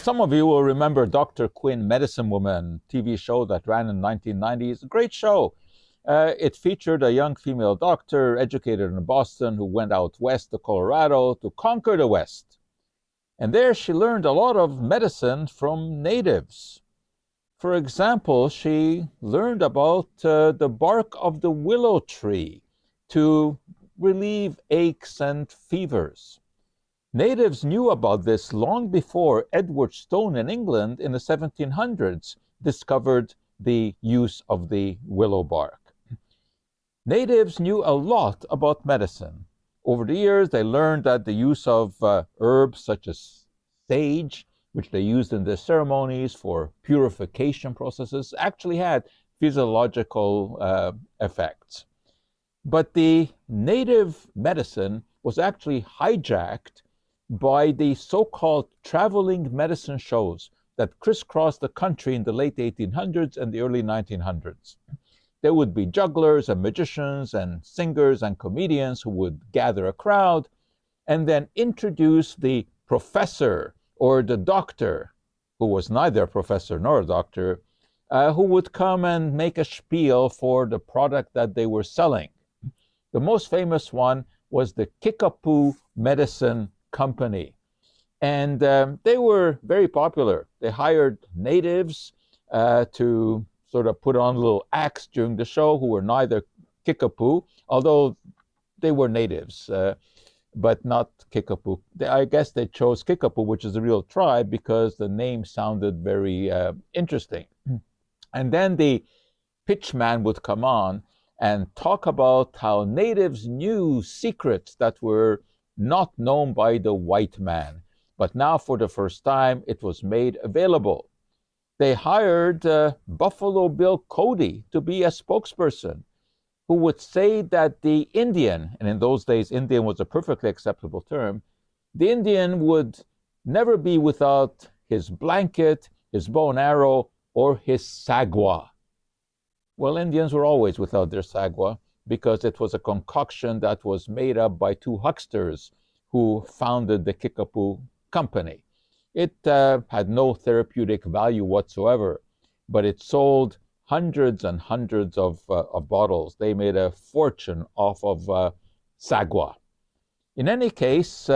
Some of you will remember Dr. Quinn, Medicine Woman, TV show that ran in the 1990s. A great show. It featured a young female doctor educated in Boston who went out west to Colorado to conquer the West. And there she learned a lot of medicine from natives. For example, she learned about the bark of the willow tree to relieve aches and fevers. Natives knew about this long before Edward Stone in England in the 1700s discovered the use of the willow bark. Natives knew a lot about medicine. Over the years, they learned that the use of herbs such as sage, which they used in their ceremonies for purification processes, actually had physiological effects. But the native medicine was actually hijacked by the so-called traveling medicine shows that crisscrossed the country in the late 1800s and the early 1900s. There would be jugglers and magicians and singers and comedians who would gather a crowd and then introduce the professor or the doctor, who was neither a professor nor a doctor, who would come and make a spiel for the product that they were selling. The most famous one was the Kickapoo Medicine Company. And they were very popular. They hired natives to sort of put on little acts during the show who were neither Kickapoo, although they were natives, but not Kickapoo. I guess they chose Kickapoo, which is a real tribe, because the name sounded very interesting. And then the pitchman would come on and talk about how natives knew secrets that were not known by the white man. But now, for the first time, it was made available. They hired Buffalo Bill Cody to be a spokesperson who would say that the Indian, and in those days, Indian was a perfectly acceptable term, the Indian would never be without his blanket, his bow and arrow, or his sagwa. Well, Indians were always without their sagwa because it was a concoction that was made up by two hucksters who founded the Kickapoo Company. It had no therapeutic value whatsoever, but it sold hundreds and hundreds of bottles. They made a fortune off of sagwa. In any case,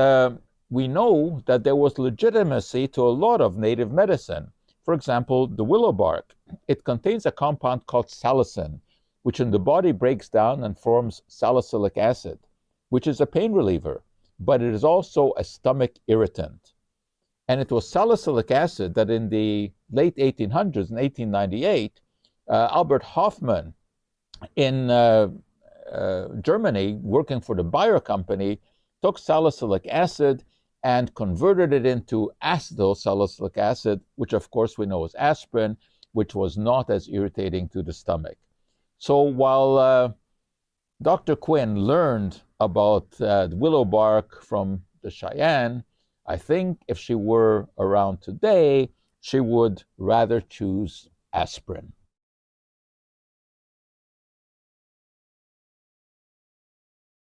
we know that there was legitimacy to a lot of native medicine. For example, the willow bark. It contains a compound called salicin, which in the body breaks down and forms salicylic acid, which is a pain reliever, but it is also a stomach irritant. And it was salicylic acid that in the late 1800s, in 1898, Albert Hofmann in Germany, working for the Bayer company, took salicylic acid and converted it into acetylsalicylic acid, which of course we know is aspirin, which was not as irritating to the stomach. So while Dr. Quinn learned about the willow bark from the Cheyenne, I think if she were around today, she would rather choose aspirin.